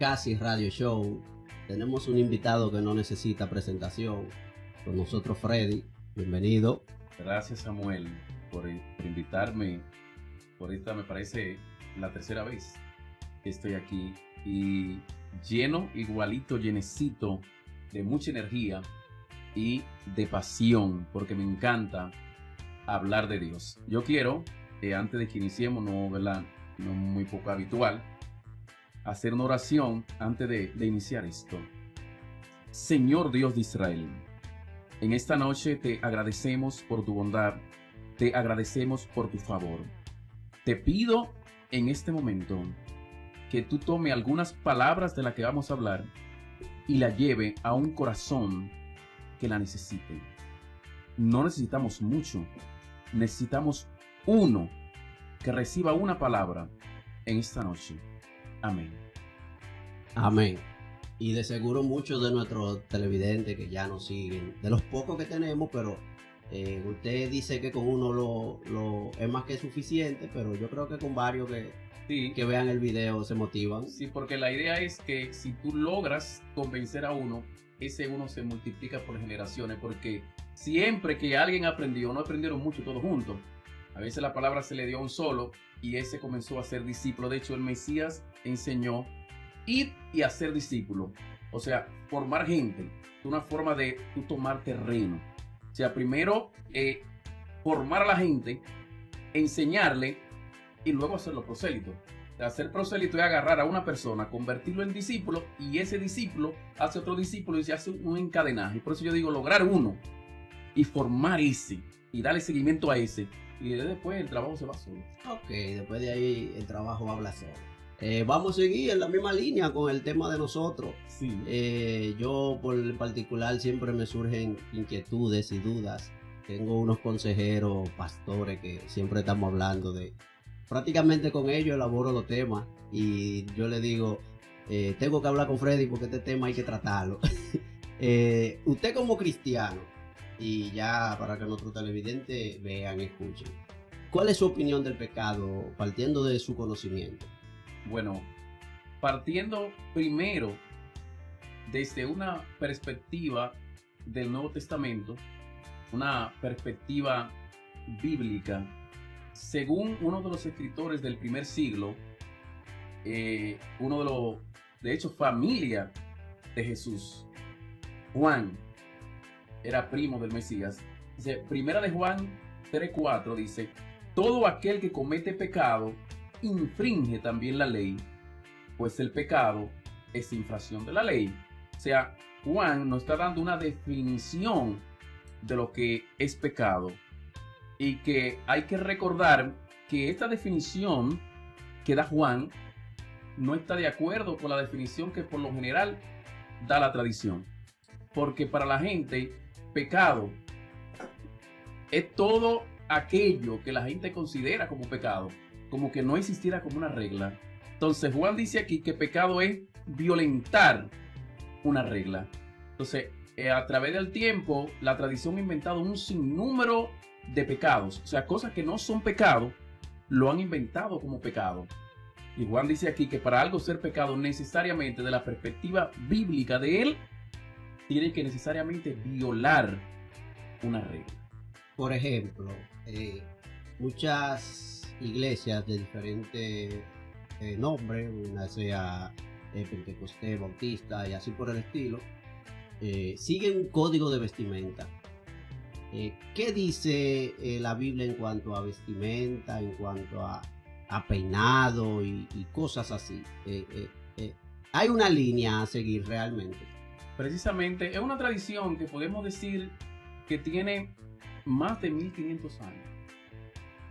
Casi Radio Show. Tenemos un invitado que no necesita presentación. Con nosotros Freddy. Bienvenido. Gracias, Samuel, por invitarme. Por esta me parece la tercera vez que estoy aquí y lleno, igualito, llenecito de mucha energía y de pasión, porque me encanta hablar de Dios. Yo quiero, antes de que iniciemos, no muy poco habitual, hacer una oración antes de iniciar esto. Señor Dios de Israel, en esta noche te agradecemos por tu bondad, te agradecemos por tu favor. Te pido en este momento que tú tome algunas palabras de las que vamos a hablar y la lleve a un corazón que la necesite. No necesitamos mucho, necesitamos uno que reciba una palabra en esta noche. Amén. Amén. Y de seguro muchos de nuestros televidentes que ya nos siguen, de los pocos que tenemos, pero usted dice que con uno lo es más que suficiente, pero yo creo que con varios que vean el video se motivan. Sí, porque la idea es que si tú logras convencer a uno, ese uno se multiplica por generaciones, porque siempre que alguien aprendió, no aprendieron mucho todos juntos. A veces la palabra se le dio a un solo y ese comenzó a ser discípulo. De hecho, el Mesías enseñó ir y hacer discípulos. O sea, formar gente. Una forma de tú tomar terreno. O sea, primero formar a la gente, enseñarle y luego hacerlo prosélito. O sea, hacer prosélito es agarrar a una persona, convertirlo en discípulo y ese discípulo hace otro discípulo y se hace un encadenaje. Por eso yo digo lograr uno y formar ese y darle seguimiento a ese. Y después el trabajo se va solo. Ok, después de ahí el trabajo habla solo. Vamos a seguir en la misma línea con el tema de nosotros. Sí. Yo por el particular siempre me surgen inquietudes y dudas. Tengo unos consejeros, pastores que siempre estamos hablando de... Prácticamente con ellos elaboro los temas y yo le digo, tengo que hablar con Freddy porque este tema hay que tratarlo. Usted como cristiano, y ya para que nuestros televidentes vean, escuchen, ¿cuál es su opinión del pecado partiendo de su conocimiento? Bueno, partiendo primero desde una perspectiva del Nuevo Testamento, una perspectiva bíblica, según uno de los escritores del primer siglo, de hecho, familia de Jesús, Juan, era primo del Mesías. Dice, primera de Juan 3:4 dice, todo aquel que comete pecado infringe también la ley, pues el pecado es infracción de la ley. O sea, Juan nos está dando una definición de lo que es pecado y que hay que recordar que esta definición que da Juan no está de acuerdo con la definición que por lo general da la tradición, porque para la gente pecado es todo aquello que la gente considera como pecado, como que no existiera como una regla. Entonces Juan dice aquí que pecado es violentar una regla. Entonces a través del tiempo la tradición ha inventado un sinnúmero de pecados, o sea, cosas que no son pecado lo han inventado como pecado. Y Juan dice aquí que para algo ser pecado necesariamente de la perspectiva bíblica de él tiene que necesariamente violar una regla. Por ejemplo, muchas iglesias de diferentes nombres, una sea Pentecostés, Bautista y así por el estilo, siguen un código de vestimenta. ¿Qué dice la Biblia en cuanto a vestimenta, en cuanto a peinado y cosas así? ¿Hay una línea a seguir realmente? Precisamente es una tradición que podemos decir que tiene más de 1500 años.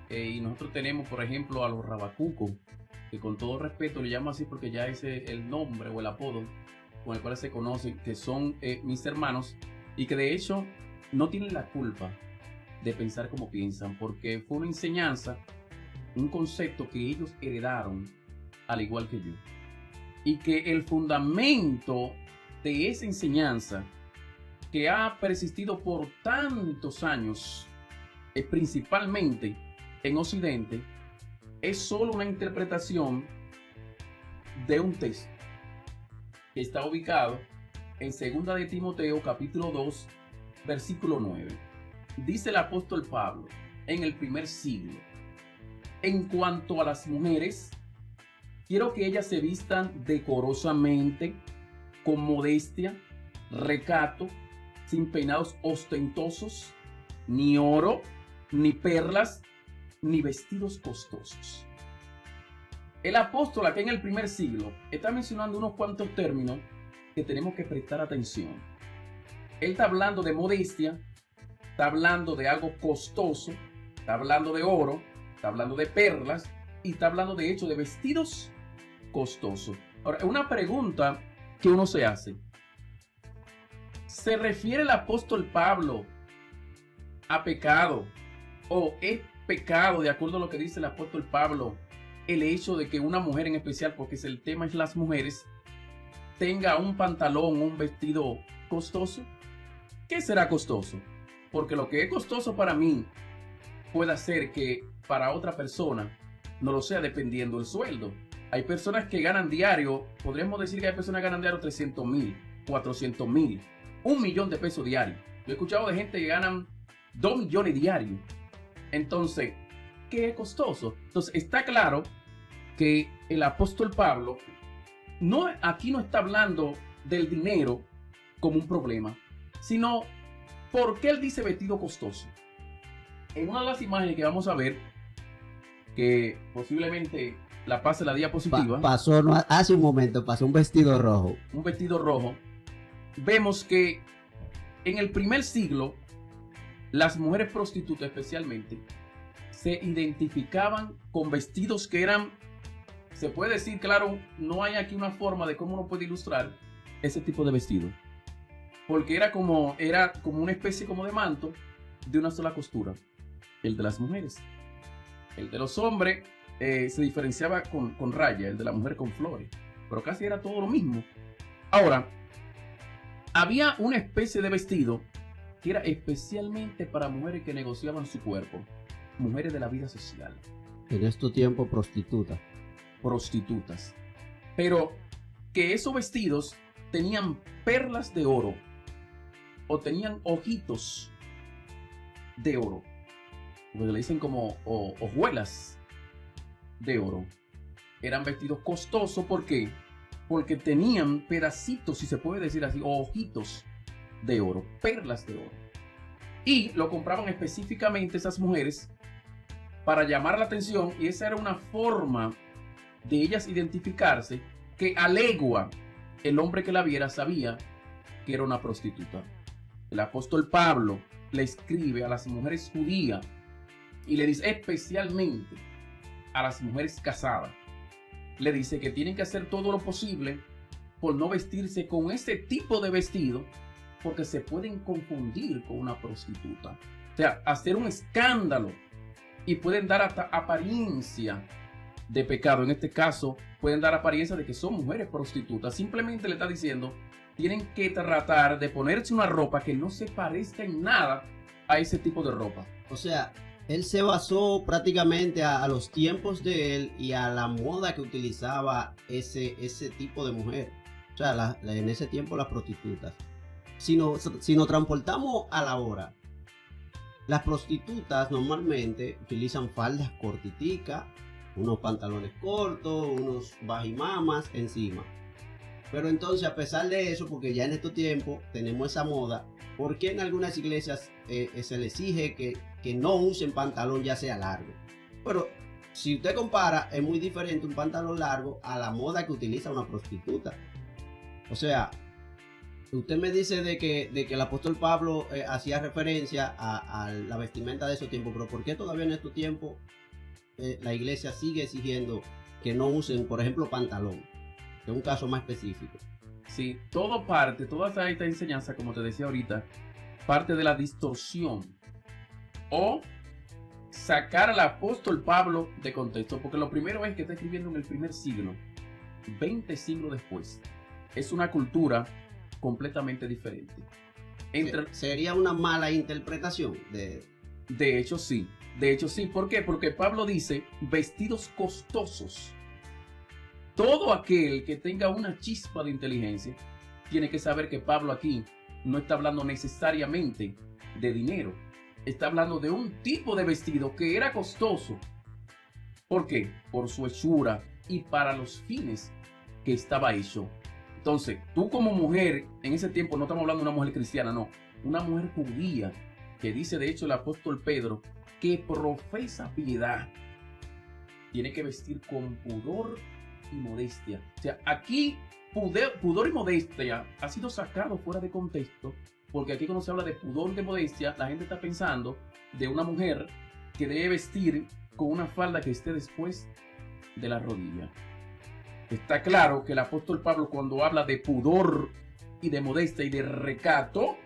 Y nosotros tenemos, por ejemplo, a los rabacucos, que con todo respeto le llamo así porque ya ese es el nombre o el apodo con el cual se conocen, que son mis hermanos y que de hecho no tienen la culpa de pensar como piensan, porque fue una enseñanza, un concepto que ellos heredaron al igual que yo, y que el fundamento de esa enseñanza que ha persistido por tantos años, principalmente en Occidente, es solo una interpretación de un texto. que está ubicado en 2 de Timoteo capítulo 2, versículo 9. Dice el apóstol Pablo en el primer siglo: en cuanto a las mujeres, quiero que ellas se vistan decorosamente, con modestia, recato, sin peinados ostentosos, ni oro, ni perlas, ni vestidos costosos. El apóstol aquí en el primer siglo está mencionando unos cuantos términos que tenemos que prestar atención. Él está hablando de modestia, está hablando de algo costoso, está hablando de oro, está hablando de perlas y está hablando de hecho de vestidos costosos. Ahora, una pregunta que uno se hace: ¿se refiere el apóstol Pablo a pecado, o es pecado, de acuerdo a lo que dice el apóstol Pablo, el hecho de que una mujer en especial, porque el tema es las mujeres, tenga un pantalón, un vestido costoso? ¿Qué será costoso? Porque lo que es costoso para mí puede ser que para otra persona no lo sea, dependiendo del sueldo. Hay personas que ganan diario, podríamos decir que hay personas que ganan diario 300,000, 400,000, 1,000,000 de pesos diarios. Yo he escuchado de gente que ganan 2 millones diarios. Entonces, ¿qué es costoso? Entonces, está claro que el apóstol Pablo aquí no está hablando del dinero como un problema, sino ¿por qué él dice vestido costoso? En una de las imágenes que vamos a ver, que posiblemente la pase la diapositiva, pasó, no, hace un momento pasó un vestido rojo. Un vestido rojo. Vemos que en el primer siglo, las mujeres prostitutas especialmente se identificaban con vestidos que eran, se puede decir, claro, no hay aquí una forma de cómo uno puede ilustrar ese tipo de vestido, porque era como una especie como de manto de una sola costura, el de las mujeres. El de los hombres se diferenciaba con raya, el de la mujer con flores, pero casi era todo lo mismo. Ahora, había una especie de vestido que era especialmente para mujeres que negociaban su cuerpo, mujeres de la vida social. En estos tiempos, prostitutas. Pero que esos vestidos tenían perlas de oro o tenían ojitos de oro, lo que le dicen como hojuelas de oro. Eran vestidos costosos. ¿Por qué? Porque tenían pedacitos, si se puede decir así, o ojitos de oro, perlas de oro. Y lo compraban específicamente esas mujeres para llamar la atención, y esa era una forma de ellas identificarse, que a legua el hombre que la viera sabía que era una prostituta. El apóstol Pablo le escribe a las mujeres judías y le dice, especialmente a las mujeres casadas, le dice que tienen que hacer todo lo posible por no vestirse con ese tipo de vestido, porque se pueden confundir con una prostituta. O sea, hacer un escándalo y pueden dar hasta apariencia de pecado. En este caso, pueden dar apariencia de que son mujeres prostitutas. Simplemente le está diciendo, tienen que tratar de ponerse una ropa que no se parezca en nada a ese tipo de ropa. O sea, él se basó prácticamente a los tiempos de él y a la moda que utilizaba ese tipo de mujer. O sea, en ese tiempo las prostitutas. Si nos transportamos a la hora, las prostitutas normalmente utilizan faldas cortiticas, unos pantalones cortos, unos bajimamas encima. Pero entonces, a pesar de eso, porque ya en estos tiempos tenemos esa moda, ¿por qué en algunas iglesias se les exige que no usen pantalón ya sea largo? Pero si usted compara, es muy diferente un pantalón largo a la moda que utiliza una prostituta. O sea, usted me dice de que el apóstol Pablo hacía referencia a la vestimenta de esos tiempos, pero ¿por qué todavía en estos tiempos la iglesia sigue exigiendo que no usen, por ejemplo, pantalón? Es un caso más específico. Sí, toda esta enseñanza, como te decía ahorita, parte de la distorsión o sacar al apóstol Pablo de contexto, porque lo primero es que está escribiendo en el primer siglo, 20 siglos después. Es una cultura completamente diferente. Sería una mala interpretación de hecho sí. ¿Por qué? Porque Pablo dice vestidos costosos. todo aquel que tenga una chispa de inteligencia tiene que saber que Pablo aquí no está hablando necesariamente de dinero. Está hablando de un tipo de vestido que era costoso. ¿Por qué? Por su hechura y para los fines que estaba hecho. Entonces, tú como mujer, en ese tiempo no estamos hablando de una mujer cristiana, no. Una mujer judía, que dice de hecho el apóstol Pedro, que profesa piedad, tiene que vestir con pudor y modestia. O sea, aquí pudor y modestia ha sido sacado fuera de contexto, porque aquí cuando se habla de pudor y de modestia, la gente está pensando de una mujer que debe vestir con una falda que esté después de la rodilla. Está claro que el apóstol Pablo, cuando habla de pudor y de modestia y de recato,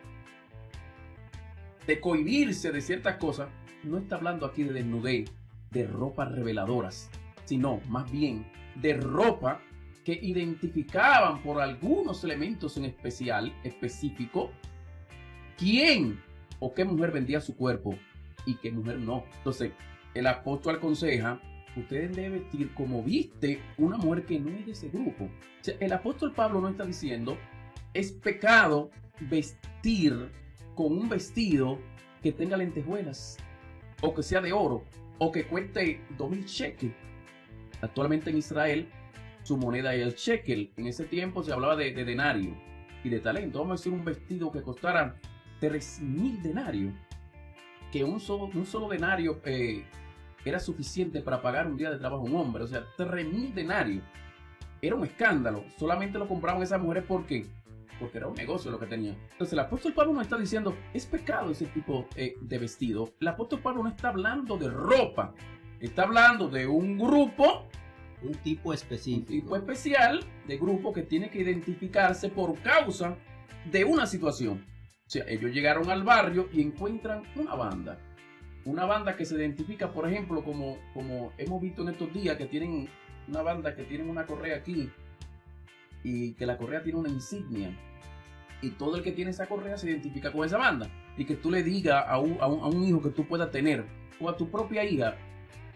de cohibirse de ciertas cosas, no está hablando aquí de desnudez, de ropas reveladoras, sino más bien de ropa que identificaban por algunos elementos en específico, quién o qué mujer vendía su cuerpo y qué mujer no. Entonces, el apóstol aconseja: ustedes deben vestir como viste una mujer que no es de ese grupo. O sea, el apóstol Pablo no está diciendo es pecado vestir con un vestido que tenga lentejuelas, o que sea de oro, o que cueste 2000 shekels. Actualmente en Israel su moneda es el shekel. En ese tiempo se hablaba de denario y de talento. Vamos a decir un vestido que costara 3000 denarios, que un solo denario era suficiente para pagar un día de trabajo a un hombre. O sea, 3000 denarios. Era un escándalo. Solamente lo compraban esas mujeres porque era un negocio lo que tenían. Entonces el apóstol Pablo no está diciendo es pecado ese tipo de vestido. El apóstol Pablo no está hablando de ropa. Está hablando de un grupo, un tipo específico, un tipo especial de grupo que tiene que identificarse por causa de una situación. O sea, ellos llegaron al barrio y encuentran una banda que se identifica, por ejemplo, como hemos visto en estos días, que tienen una banda que tienen una correa aquí y que la correa tiene una insignia, y todo el que tiene esa correa se identifica con esa banda. Y que tú le digas a un hijo que tú puedas tener, o a tu propia hija: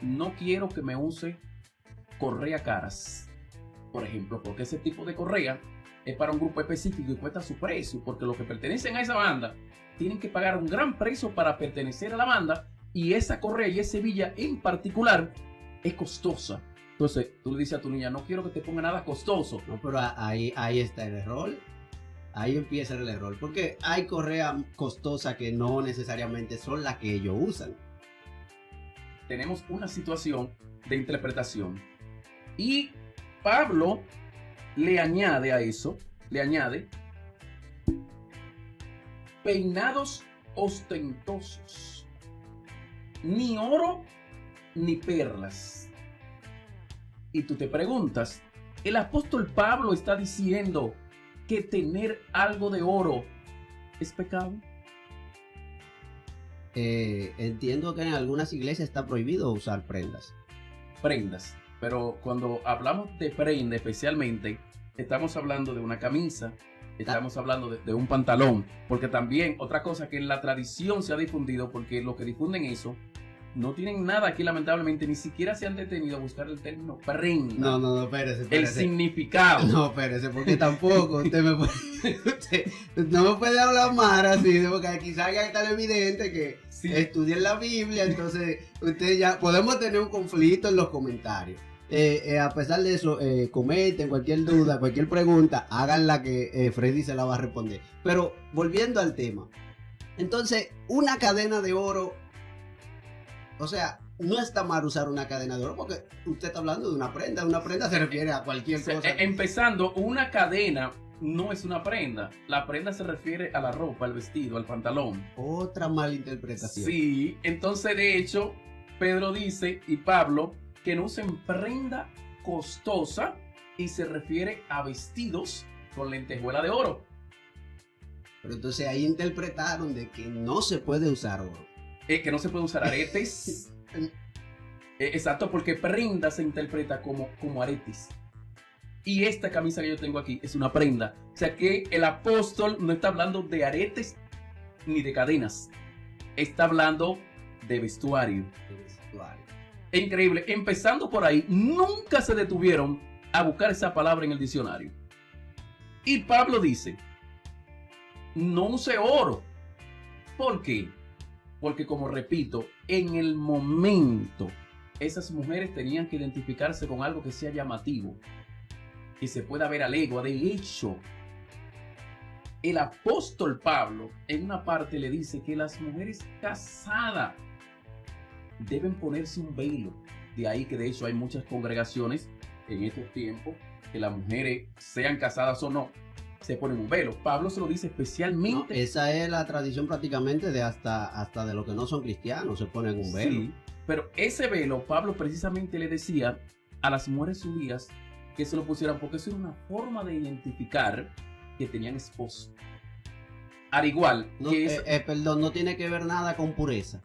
no quiero que me use correa caras, por ejemplo, porque ese tipo de correa es para un grupo específico y cuesta su precio, porque los que pertenecen a esa banda tienen que pagar un gran precio para pertenecer a la banda, y esa correa y esa hebilla en particular es costosa. Entonces tú le dices a tu niña: no quiero que te ponga nada costoso. No, pero ahí está el error. Ahí empieza el error, porque hay correas costosas que no necesariamente son las que ellos usan. Tenemos una situación de interpretación, y Pablo le añade a eso, peinados ostentosos, ni oro ni perlas. Y tú te preguntas, ¿el apóstol Pablo está diciendo que tener algo de oro es pecado? Entiendo que en algunas iglesias está prohibido usar prendas. Pero cuando hablamos de prenda especialmente, estamos hablando de una camisa, estamos hablando de un pantalón, porque también otra cosa que en la tradición se ha difundido, porque los que difunden eso no tienen nada aquí, lamentablemente, ni siquiera se han detenido a buscar el término prenda. No, espérese. El significado. No, espérese, porque tampoco usted no me puede hablar más así, porque aquí salga tan evidente que sí. Estudien la Biblia, entonces ustedes ya podemos tener un conflicto en los comentarios. A pesar de eso, comenten cualquier duda, cualquier pregunta, háganla que Freddy se la va a responder. Pero volviendo al tema, entonces una cadena de oro, o sea, no está mal usar una cadena de oro porque usted está hablando de una prenda. Una prenda se refiere a cualquier cosa. Empezando, una cadena no es una prenda. La prenda se refiere a la ropa, al vestido, al pantalón. Otra malinterpretación. Sí, entonces de hecho, Pedro dice, y Pablo, que no usen prenda costosa, y se refiere a vestidos con lentejuela de oro. Pero entonces ahí interpretaron de que no se puede usar oro. Que no se puede usar aretes. Exacto, porque prenda se interpreta como aretes. Y esta camisa que yo tengo aquí es una prenda. O sea que el apóstol no está hablando de aretes ni de cadenas. Está hablando de vestuario. De vestuario. Increíble. Empezando por ahí, nunca se detuvieron a buscar esa palabra en el diccionario. Y Pablo dice, no use oro. ¿Por qué? Porque, como repito, en el momento esas mujeres tenían que identificarse con algo que sea llamativo, que se pueda ver a legua. De hecho, el apóstol Pablo en una parte le dice que las mujeres casadas deben ponerse un velo. De ahí que de hecho hay muchas congregaciones en estos tiempos que las mujeres, sean casadas o no, se ponen un velo. Pablo se lo dice especialmente. No, esa es la tradición prácticamente de hasta de los que no son cristianos, se ponen un velo. Sí, pero ese velo Pablo precisamente le decía a las mujeres judías que se lo pusieran, porque eso era una forma de identificar que tenían esposo. Al igual No, que perdón, no tiene que ver nada con pureza.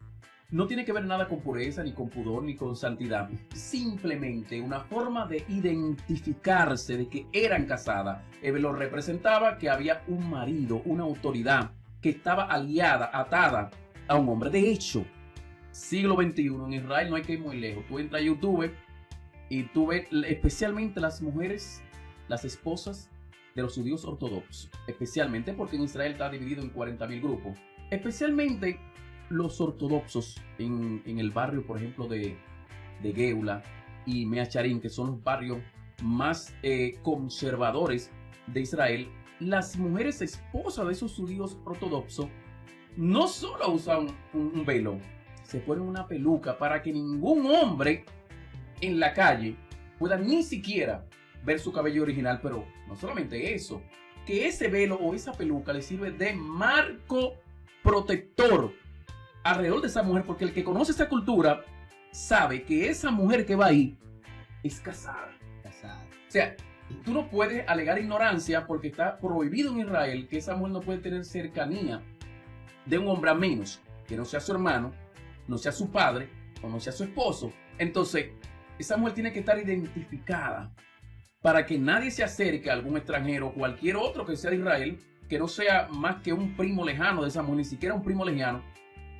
no tiene que ver nada con pureza, ni con pudor, ni con santidad. Simplemente una forma de identificarse de que eran casadas. El velo representaba que había un marido, una autoridad que estaba aliada, atada a un hombre. De hecho, siglo XXI, en Israel no hay que ir muy lejos. Tú entras a YouTube y tú ves especialmente las mujeres, las esposas de los judíos ortodoxos. Especialmente porque en Israel está dividido en 40.000 grupos. Especialmente los ortodoxos en el barrio, por ejemplo, de Geula y Mea Charim, que son los barrios más conservadores de Israel. Las mujeres esposas de esos judíos ortodoxos no solo usan un velo, se ponen una peluca para que ningún hombre en la calle pueda ni siquiera ver su cabello original. Pero no solamente eso, que ese velo o esa peluca le sirve de marco protector alrededor de esa mujer, porque el que conoce esa cultura sabe que esa mujer que va ahí es casada. O sea, tú no puedes alegar ignorancia porque está prohibido en Israel que esa mujer no puede tener cercanía de un hombre, a menos que no sea su hermano, no sea su padre o no sea su esposo. Entonces, esa mujer tiene que estar identificada para que nadie se acerque a algún extranjero o cualquier otro que sea de Israel, que no sea más que un primo lejano de esa mujer, ni siquiera un primo lejano,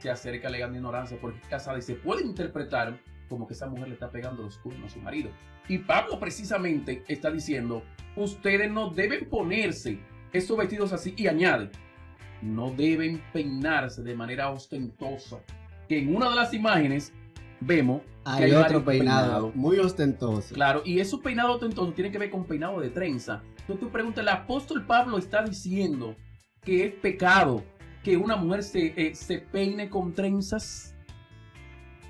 se acerca alegando ignorancia porque es casada, y se puede interpretar como que esa mujer le está pegando los cuernos a su marido. Y Pablo precisamente está diciendo, ustedes no deben ponerse esos vestidos así, y añade, no deben peinarse de manera ostentosa, que en una de las imágenes vemos que hay otro peinado muy ostentoso. Claro, y esos peinados ostentosos tienen que ver con peinado de trenza. Entonces tú preguntas, el apóstol Pablo está diciendo que es pecado que una mujer se peine con trenzas.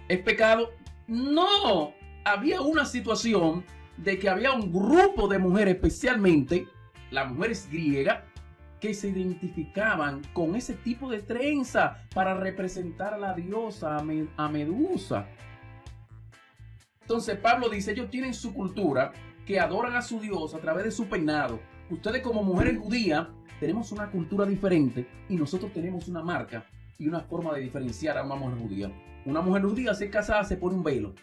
¿Es pecado? No. Había una situación de que había un grupo de mujeres, especialmente las mujeres griegas, que se identificaban con ese tipo de trenza para representar a la diosa, a Medusa. Entonces Pablo dice, ellos tienen su cultura, que adoran a su diosa a través de su peinado. Ustedes, como mujeres judías, tenemos una cultura diferente y nosotros tenemos una marca y una forma de diferenciar a una mujer judía. Una mujer judía, si es casada, se pone un velo.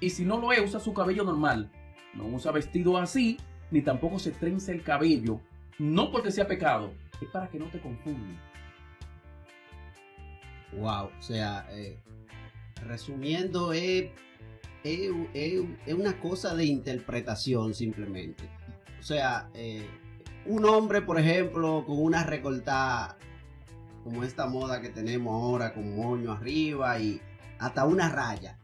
Y si no lo es, usa su cabello normal. No usa vestido así, ni tampoco se trenza el cabello. No porque sea pecado, es para que no te confundan. Wow, o sea, resumiendo, es una cosa de interpretación simplemente. O sea, un hombre, por ejemplo, con una recortada, como esta moda que tenemos ahora, con moño arriba y hasta una raya.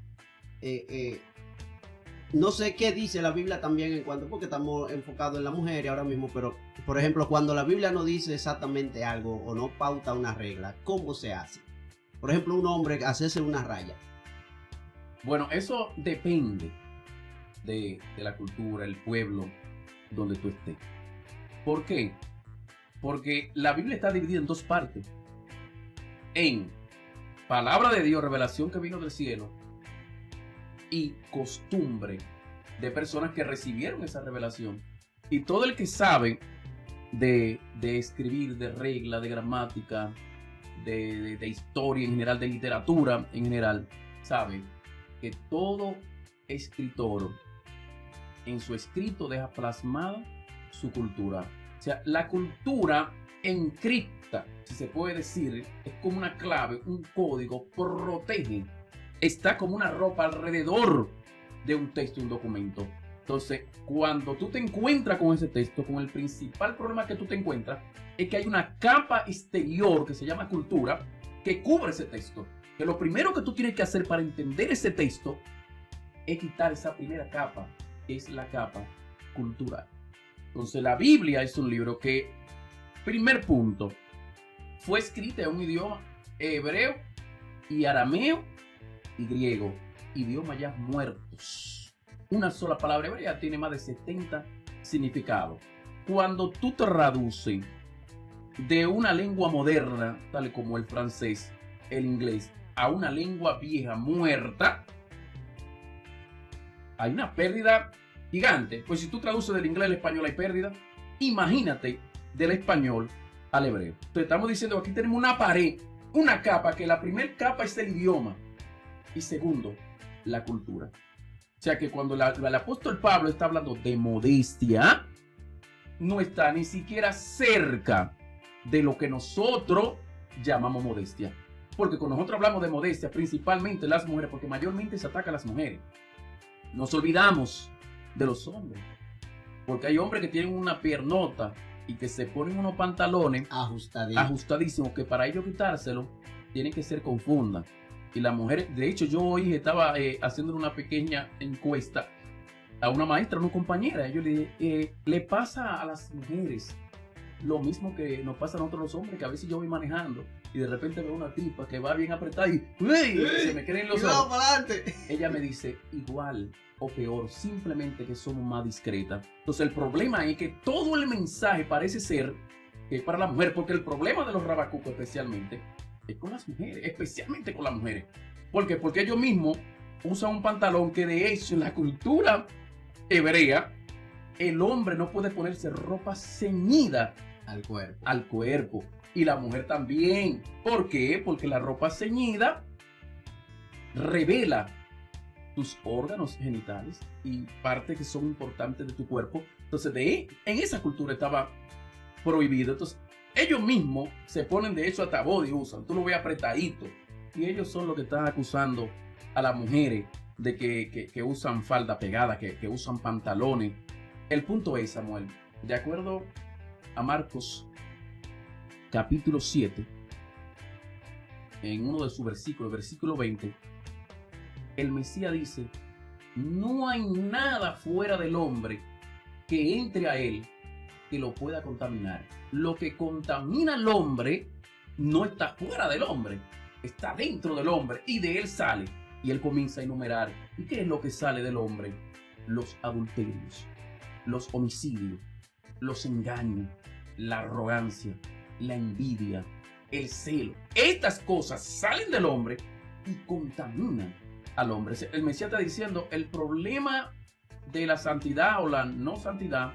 No sé qué dice la Biblia también en cuanto, porque estamos enfocados en la mujer ahora mismo, pero, por ejemplo, cuando la Biblia no dice exactamente algo o no pauta una regla, ¿cómo se hace? Por ejemplo, un hombre hacerse una raya. Bueno, eso depende de la cultura, el pueblo donde tú estés. ¿Por qué? Porque la Biblia está dividida en dos partes. En palabra de Dios, revelación que vino del cielo, y costumbre de personas que recibieron esa revelación. Y todo el que sabe de escribir, de regla, de gramática, de historia en general, de literatura en general, sabe que todo escritor en su escrito deja plasmada su cultura. O sea, la cultura encripta, si se puede decir, es como una clave, un código, protege. Está como una ropa alrededor de un texto, un documento. Entonces, cuando tú te encuentras con ese texto, con el principal problema que tú te encuentras, es que hay una capa exterior que se llama cultura, que cubre ese texto. Que lo primero que tú tienes que hacer para entender ese texto es quitar esa primera capa, que es la capa cultural. Entonces, la Biblia es un libro que, primer punto, fue escrita en un idioma hebreo y arameo y griego, idiomas ya muertos. Una sola palabra hebrea tiene más de 70 significados. Cuando tú traduces de una lengua moderna, tal como el francés, el inglés, a una lengua vieja muerta, hay una pérdida gigante. Pues si tú traduces del inglés al español hay pérdida. Imagínate del español al hebreo. Entonces estamos diciendo que aquí tenemos una pared, una capa, que la primera capa es el idioma y segundo, la cultura. O sea que cuando el apóstol Pablo está hablando de modestia, no está ni siquiera cerca de lo que nosotros llamamos modestia. Porque cuando nosotros hablamos de modestia, principalmente las mujeres, porque mayormente se ataca a las mujeres, nos olvidamos de los hombres. Porque hay hombres que tienen una piernota y que se ponen unos pantalones ajustadísimos, que para ellos quitárselo tienen que ser con funda. Y las mujeres, de hecho, yo hoy estaba haciendo una pequeña encuesta a una maestra, a una compañera. Yo le dije, le pasa a las mujeres lo mismo que nos pasa a nosotros los hombres, que a veces yo voy manejando y de repente veo una tipa que va bien apretada y se me creen los ojos. Ella me dice, igual o peor, simplemente que somos más discretas. Entonces el problema es que todo el mensaje parece ser que es para la mujer, porque el problema de los rabacucos especialmente es con las mujeres, especialmente con las mujeres. ¿Por qué? Porque ellos mismos usan un pantalón que de hecho en la cultura hebrea el hombre no puede ponerse ropa ceñida al cuerpo y la mujer también. ¿Por qué? Porque la ropa ceñida revela tus órganos genitales y partes que son importantes de tu cuerpo. Entonces en esa cultura estaba prohibido. Entonces ellos mismos se ponen de hecho hasta body usan, tú lo ves apretadito, y ellos son los que están acusando a las mujeres de que usan falda pegada, que usan pantalones. El punto es, Samuel, de acuerdo a Marcos capítulo 7, en uno de sus versículos, versículo 20, el Mesías dice, no hay nada fuera del hombre que entre a él que lo pueda contaminar. Lo que contamina al hombre no está fuera del hombre, está dentro del hombre y de él sale. Y él comienza a enumerar, ¿y qué es lo que sale del hombre? Los adulterios, los homicidios, los engaños, la arrogancia, la envidia, el celo. Estas cosas salen del hombre y contaminan al hombre. El Mesías está diciendo, el problema de la santidad o la no santidad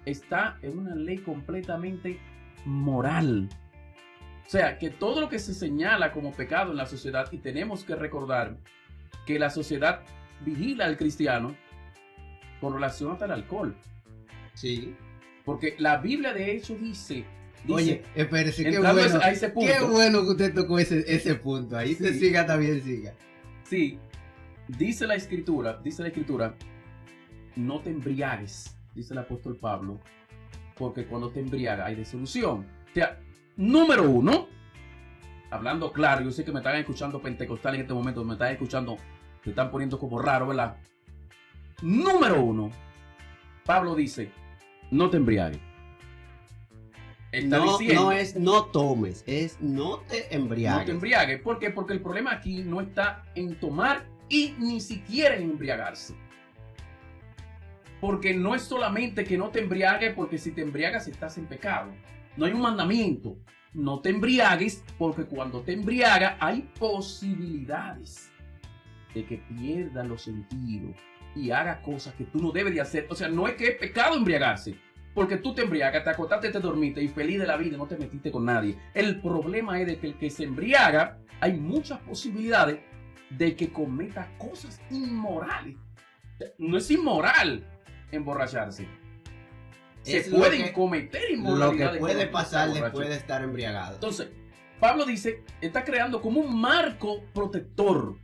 está en una ley completamente moral. O sea, que todo lo que se señala como pecado en la sociedad, y tenemos que recordar que la sociedad vigila al cristiano con relación hasta el alcohol. Sí. Porque la Biblia de hecho dice oye, espérese, qué bueno, a ese punto, qué bueno que usted tocó ese punto. Ahí sí. Se siga, también siga. Sí, dice la escritura, no te embriagues, dice el apóstol Pablo, porque cuando te embriagas hay disolución. O sea, número uno, hablando claro, yo sé que me están escuchando pentecostal en este momento, me están escuchando, se están poniendo como raro, ¿verdad? Número uno, Pablo dice, no te embriagues. No es no tomes, es no te embriagues. No te embriagues. ¿Por qué? Porque el problema aquí no está en tomar y ni siquiera en embriagarse. Porque no es solamente que no te embriagues, porque si te embriagas estás en pecado. No hay un mandamiento. No te embriagues, porque cuando te embriagas hay posibilidades de que pierdas los sentidos y hagas cosas que tú no debes de hacer. O sea, no es que es pecado embriagarse, porque tú te embriagas, te acostaste, te dormiste y feliz de la vida, no te metiste con nadie. El problema es de que el que se embriaga, hay muchas posibilidades de que cometa cosas inmorales. No es inmoral emborracharse. Se pueden cometer inmoralidades. Lo que puede pasar después de estar embriagado. Entonces, Pablo dice, está creando como un marco protector.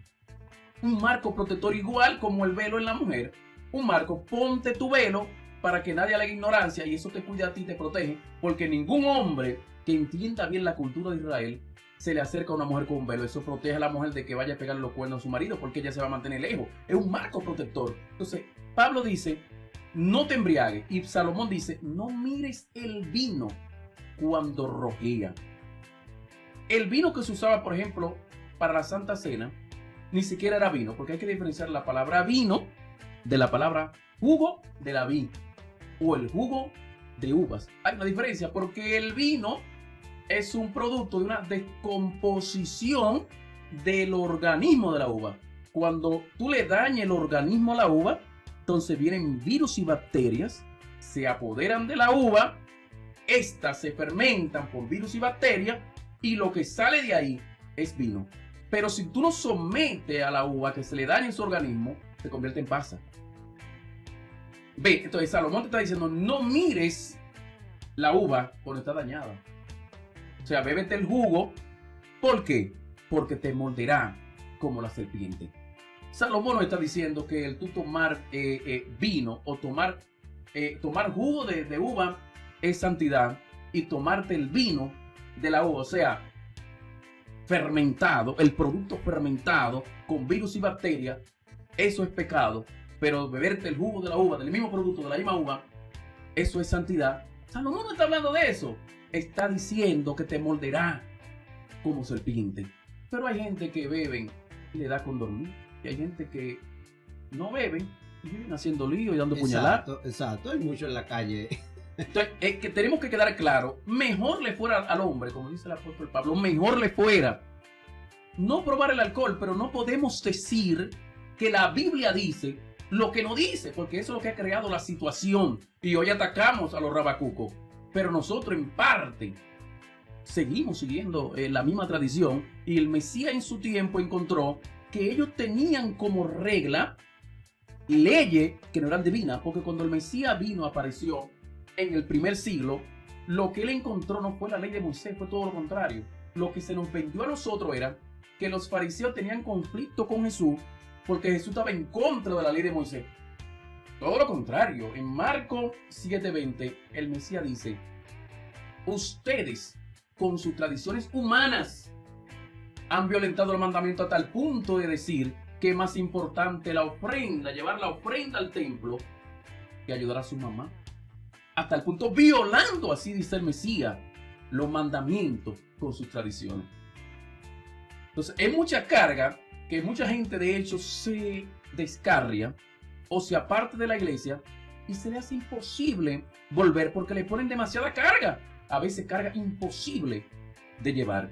Un marco protector igual como el velo en la mujer. un marco, ponte tu velo para que nadie haga ignorancia y eso te cuida a ti, te protege, porque ningún hombre que entienda bien la cultura de Israel se le acerca a una mujer con un velo. Eso protege a la mujer de que vaya a pegarle los cuernos a su marido, porque ella se va a mantener lejos. Es un marco protector. Entonces, Pablo dice, no te embriagues. Y Salomón dice, no mires el vino cuando rojea. El vino que se usaba, por ejemplo, para la Santa Cena, ni siquiera era vino, porque hay que diferenciar la palabra vino de la palabra jugo de la vid o el jugo de uvas. Hay una diferencia, porque el vino es un producto de una descomposición del organismo de la uva. Cuando tú le dañas el organismo a la uva, entonces vienen virus y bacterias, se apoderan de la uva, estas se fermentan por virus y bacterias, y lo que sale de ahí es vino. Pero si tú no sometes a la uva que se le dañe en su organismo, se convierte en pasa. Ve, entonces Salomón te está diciendo, no mires la uva cuando está dañada. O sea, bébete el jugo. ¿Por qué? Porque te morderá como la serpiente. Salomón nos está diciendo que el tú tomar vino o tomar jugo de uva es santidad, y tomarte el vino de la uva, o sea, fermentado, el producto fermentado con virus y bacterias, eso es pecado. Pero beberte el jugo de la uva, del mismo producto, de la misma uva, eso es santidad. Salomón no está hablando de eso. Está diciendo que te morderá como serpiente. Pero hay gente que beben y le da con dormir. Y hay gente que no beben y viven haciendo lío y dando puñaladas. Exacto, hay mucho en la calle. Entonces, es que tenemos que quedar claro, mejor le fuera al hombre, como dice el apóstol Pablo, mejor le fuera no probar el alcohol, pero no podemos decir que la Biblia dice lo que no dice, porque eso es lo que ha creado la situación. Y hoy atacamos a los rabacucos, pero nosotros en parte seguimos siguiendo la misma tradición, y el Mesías en su tiempo encontró que ellos tenían como regla leyes que no eran divinas, porque cuando el Mesías apareció en el primer siglo, lo que él encontró no fue la ley de Moisés, fue todo lo contrario. Lo que se nos vendió a nosotros era que los fariseos tenían conflicto con Jesús porque Jesús estaba en contra de la ley de Moisés. Todo lo contrario. En Marcos 7:20, el Mesías dice, ustedes con sus tradiciones humanas han violentado el mandamiento a tal punto de decir que es más importante la ofrenda, llevar la ofrenda al templo, que ayudar a su mamá. Hasta el punto violando, así dice el Mesías, los mandamientos con sus tradiciones. Entonces, es mucha carga que mucha gente de hecho se descarria o se aparte de la iglesia y se le hace imposible volver porque le ponen demasiada carga. A veces carga imposible de llevar.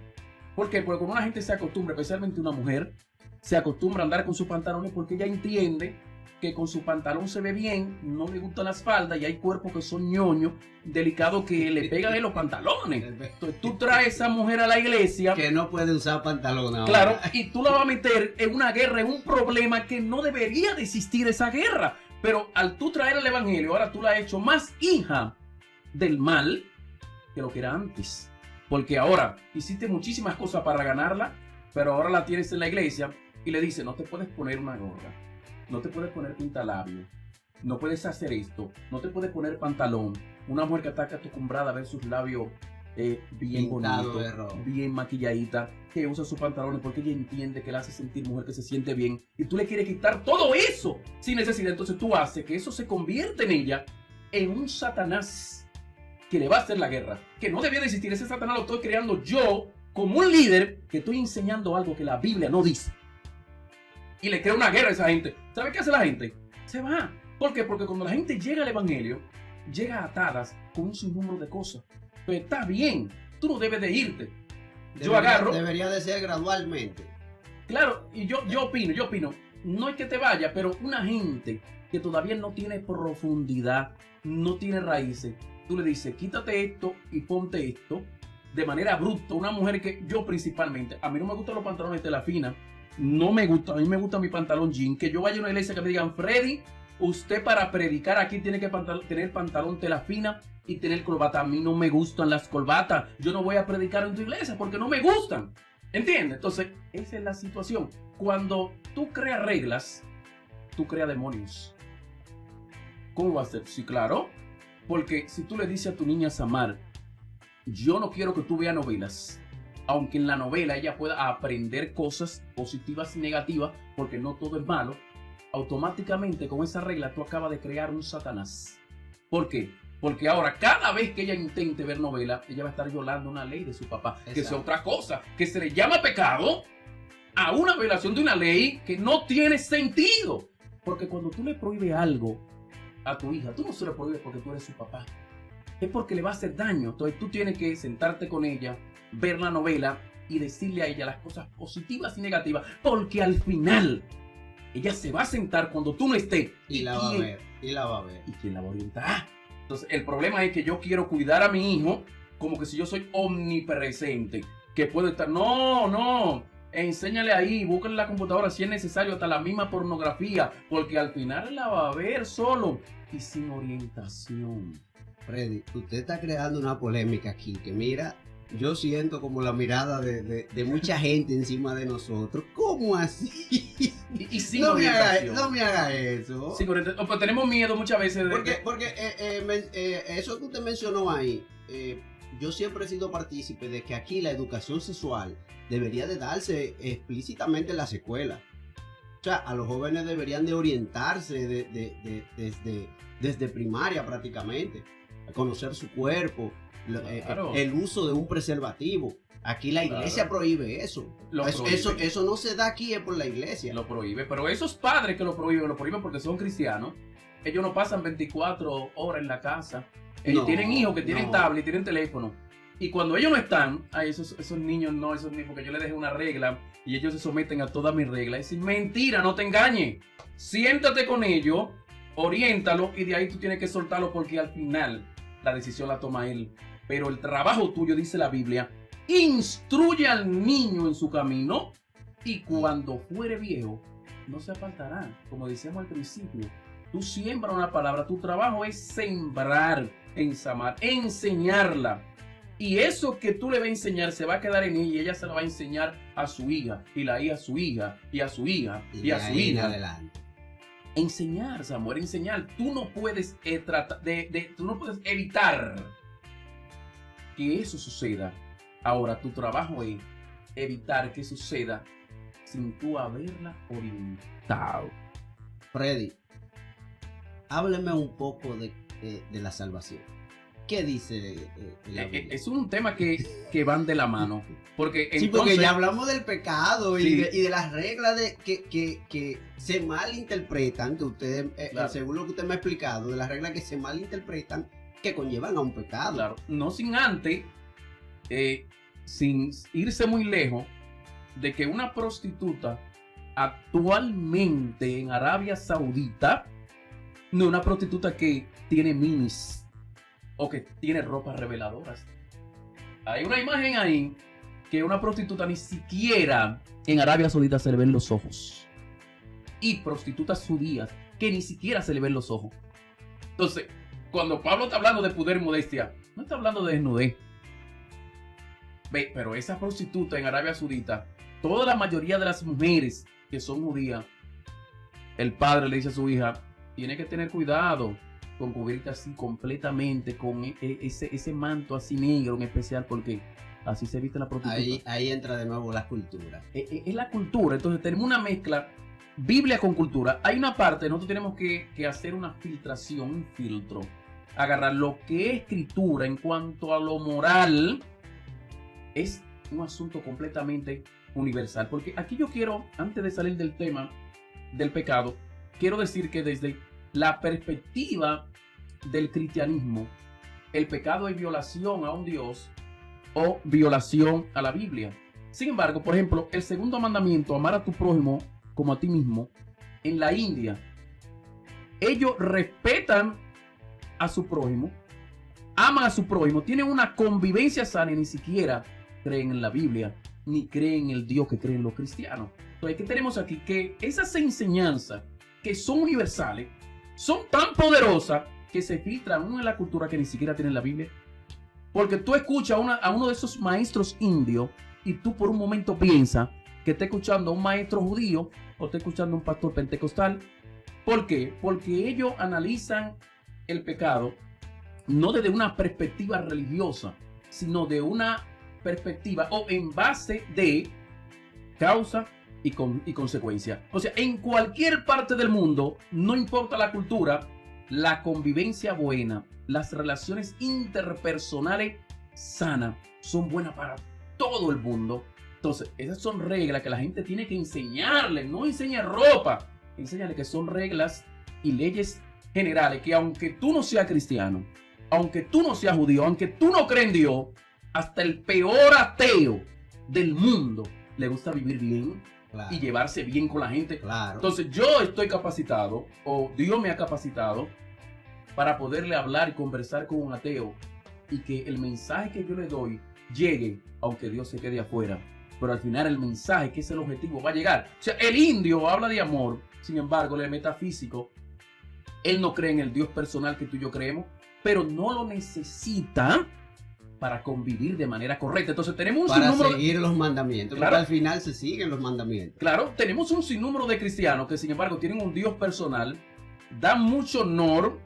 ¿Por qué? Porque cuando una gente se acostumbra, especialmente una mujer, se acostumbra a andar con sus pantalones porque ella entiende que con su pantalón se ve bien, no le gustan las faldas y hay cuerpos que son ñoños, delicados, que le pegan en los pantalones. Entonces tú traes a esa mujer a la iglesia que no puede usar pantalón ahora. Claro, y tú la vas a meter en una guerra, en un problema que no debería de existir esa guerra. Pero al tú traer el evangelio, ahora tú la has hecho más hija del mal que lo que era antes. Porque ahora hiciste muchísimas cosas para ganarla, pero ahora la tienes en la iglesia y le dice, no te puedes poner una gorra, no te puedes poner pintalabio, no puedes hacer esto, no te puedes poner pantalón. Una mujer que está acostumbrada a ver sus labios bien bonitos, bien maquilladita, que usa sus pantalones porque ella entiende que la hace sentir mujer, que se siente bien, y tú le quieres quitar todo eso sin necesidad. Entonces tú haces que eso se convierta en ella en un Satanás que le va a hacer la guerra, que no debía de existir. Ese Satanás lo estoy creando yo como un líder que estoy enseñando algo que la Biblia no dice. Y le crea una guerra a esa gente. ¿Sabe qué hace la gente? Se va. ¿Por qué? Porque cuando la gente llega al evangelio, llega atadas con un sinnúmero de cosas. Pero está bien, tú no debes de irte. Debería de ser gradualmente. Claro, y yo opino, no es que te vaya, pero una gente que todavía no tiene profundidad, no tiene raíces, tú le dices, quítate esto y ponte esto, de manera bruta. Una mujer que yo principalmente, a mí no me gustan los pantalones de tela fina, no me gusta, a mí me gusta mi pantalón jean, que yo vaya a una iglesia que me digan, Freddy, usted para predicar aquí tiene que tener pantalón tela fina y tener corbata. A mí no me gustan las corbatas, yo no voy a predicar en tu iglesia porque no me gustan, ¿entiendes? Entonces, esa es la situación. Cuando tú creas reglas, tú creas demonios. ¿Cómo va a ser? Sí, claro. Porque si tú le dices a tu niña Samar, yo no quiero que tú veas novelas, aunque en la novela ella pueda aprender cosas positivas y negativas, porque no todo es malo, automáticamente con esa regla tú acabas de crear un Satanás. ¿Por qué? Porque ahora cada vez que ella intente ver novela, ella va a estar violando una ley de su papá. Exacto. Que es otra cosa, que se le llama pecado a una violación de una ley que no tiene sentido. Porque cuando tú le prohíbes algo a tu hija, tú no se lo prohíbes porque tú eres su papá. Es porque le va a hacer daño. Entonces tú tienes que sentarte con ella, ver la novela y decirle a ella las cosas positivas y negativas. Porque al final ella se va a sentar cuando tú no estés. Y la va a ver. Y la va a ver. ¿Y quién la va a orientar? Entonces el problema es que yo quiero cuidar a mi hijo como que si yo soy omnipresente. Que puedo estar, no. Enséñale ahí, búscale en la computadora si es necesario, hasta la misma pornografía, porque al final la va a ver solo y sin orientación. Freddy, usted está creando una polémica aquí, que mira, yo siento como la mirada de mucha gente encima de nosotros. ¿Cómo así? Y sin orientación. No me haga eso. Sin orientación. Pues tenemos miedo muchas veces Porque eso que usted mencionó ahí, yo siempre he sido partícipe de que aquí la educación sexual debería de darse explícitamente en las escuelas. O sea, a los jóvenes deberían de orientarse desde primaria prácticamente, a conocer su cuerpo, claro. El uso de un preservativo. Aquí la iglesia prohíbe eso. Eso no se da aquí, es por la iglesia. Lo prohíbe, pero esos padres que lo prohíben porque son cristianos. Ellos no pasan 24 horas en la casa. Ellos tienen hijos que tienen tablet, tienen teléfono. Y cuando ellos no están, esos niños no, porque yo les dejé una regla y ellos se someten a todas mis reglas. Es mentira, no te engañes. Siéntate con ellos, oriéntalo y de ahí tú tienes que soltarlo porque al final la decisión la toma él. Pero el trabajo tuyo, dice la Biblia, instruye al niño en su camino y cuando fuere viejo no se apartará. Como decíamos al principio, tú siembras una palabra, tu trabajo es sembrar en Samar, enseñarla. Y eso que tú le vas a enseñar se va a quedar en ella y ella se lo va a enseñar a su hija y la hija a su hija y a su hija y a su hija. Adelante. Enseñar, Samuel, enseñar. Tú no puedes tú no puedes evitar que eso suceda. Ahora, tu trabajo es evitar que suceda sin tú haberla orientado. Freddy, hábleme un poco de la salvación. ¿Qué dice la Biblia? Es un tema que van de la mano. Porque sí, porque ya hablamos del pecado y de las reglas que se malinterpretan, que ustedes, claro. Según lo que usted me ha explicado, de las reglas que se malinterpretan, que conllevan a un pecado. Claro, no sin antes, sin irse muy lejos, de que una prostituta actualmente en Arabia Saudita, no una prostituta que tiene minis, o que tiene ropas reveladoras. Hay una imagen ahí que una prostituta ni siquiera en Arabia Saudita se le ven los ojos. Y prostitutas judías que ni siquiera se le ven los ojos. Entonces, cuando Pablo está hablando de pudor y modestia, no está hablando de desnudez. Pero esa prostituta en Arabia Saudita, toda la mayoría de las mujeres que son judías, el padre le dice a su hija, tiene que tener cuidado con cubrirte así completamente, con ese manto así negro en especial, porque así se viste la prostituta. Ahí entra de nuevo la cultura. Es la cultura, entonces tenemos una mezcla, Biblia con cultura. Hay una parte, nosotros tenemos que hacer una filtración, un filtro, agarrar lo que es escritura en cuanto a lo moral, es un asunto completamente universal. Porque aquí yo quiero, antes de salir del tema del pecado, quiero decir que desde la perspectiva del cristianismo, el pecado es violación a un Dios o violación a la Biblia. Sin embargo, por ejemplo, el segundo mandamiento, amar a tu prójimo como a ti mismo, en la India, ellos respetan a su prójimo, aman a su prójimo, tienen una convivencia sana y ni siquiera creen en la Biblia, ni creen en el Dios que creen los cristianos. Entonces, ¿qué tenemos aquí? Que esas enseñanzas que son universales, son tan poderosas que se filtran en la cultura que ni siquiera tiene la Biblia. Porque tú escuchas a uno de esos maestros indios y tú por un momento piensas que está escuchando a un maestro judío o está escuchando a un pastor pentecostal. ¿Por qué? Porque ellos analizan el pecado no desde una perspectiva religiosa, sino de una perspectiva o en base de causa y consecuencia. O sea, en cualquier parte del mundo, no importa la cultura, la convivencia buena, las relaciones interpersonales sanas son buenas para todo el mundo. Entonces, esas son reglas que la gente tiene que enseñarle, no enseña ropa, enséñale que son reglas y leyes generales que aunque tú no seas cristiano, aunque tú no seas judío, aunque tú no crees en Dios, hasta el peor ateo del mundo le gusta vivir bien, claro, y llevarse bien con la gente. Claro. Entonces yo estoy capacitado, o Dios me ha capacitado, para poderle hablar y conversar con un ateo y que el mensaje que yo le doy llegue, aunque Dios se quede afuera. Pero al final el mensaje, que es el objetivo, va a llegar. O sea, el indio habla de amor, sin embargo, el metafísico, él no cree en el Dios personal que tú y yo creemos, pero no lo necesita para convivir de manera correcta. Entonces tenemos un para sinnúmero seguir los mandamientos, claro, porque al final se siguen los mandamientos. Claro, tenemos un sinnúmero de cristianos que sin embargo tienen un Dios personal, dan mucho honor,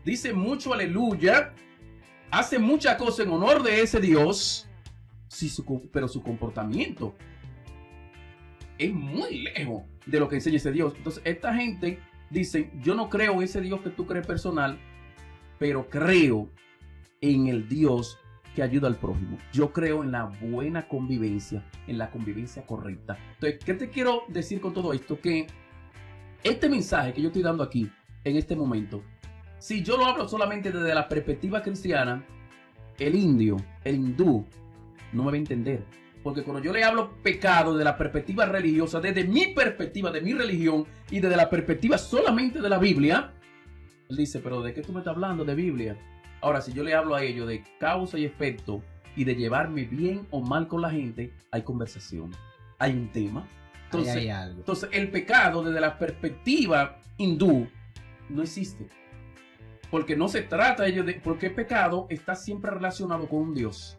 dicen mucho aleluya, hacen muchas cosas en honor de ese Dios, sí, pero su comportamiento es muy lejos de lo que enseña ese Dios. Entonces esta gente dice, yo no creo en ese Dios que tú crees personal, pero creo en el Dios que ayuda al prójimo. Yo creo en la buena convivencia, en la convivencia correcta. Entonces, ¿qué te quiero decir con todo esto? Que este mensaje que yo estoy dando aquí, en este momento, si yo lo hablo solamente desde la perspectiva cristiana, el indio, el hindú, no me va a entender. Porque cuando yo le hablo pecado desde la perspectiva religiosa, desde mi perspectiva, de mi religión, y desde la perspectiva solamente de la Biblia, él dice, pero ¿de qué tú me estás hablando de Biblia? Ahora, si yo le hablo a ellos de causa y efecto y de llevarme bien o mal con la gente, hay conversación, hay un tema. Entonces, hay algo. Entonces el pecado desde la perspectiva hindú no existe. Porque no se trata ellos de... Porque el pecado está siempre relacionado con un Dios.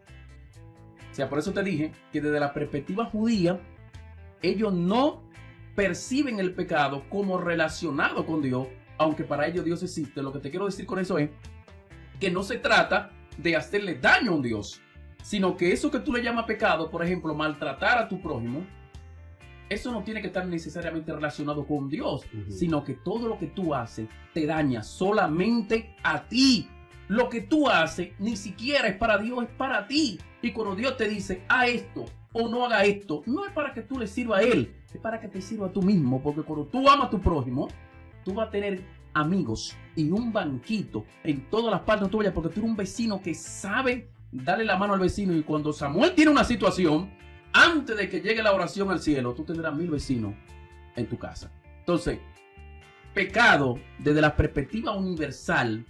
O sea, por eso te dije que desde la perspectiva judía, ellos no perciben el pecado como relacionado con Dios, aunque para ellos Dios existe. Lo que te quiero decir con eso es que no se trata de hacerle daño a un Dios, sino que eso que tú le llamas pecado, por ejemplo, maltratar a tu prójimo, eso no tiene que estar necesariamente relacionado con Dios, sino que todo lo que tú haces te daña solamente a ti. Lo que tú haces ni siquiera es para Dios, es para ti. Y cuando Dios te dice, haz esto o no haga esto, no es para que tú le sirva a Él, es para que te sirva a tú mismo, porque cuando tú amas a tu prójimo, tú vas a tener amigos y un banquito en todas las partes tuyas, porque tú eres un vecino que sabe darle la mano al vecino. Y cuando Samuel tiene una situación, antes de que llegue la oración al cielo, tú tendrás 1000 vecinos en tu casa. Entonces, pecado desde la perspectiva universal,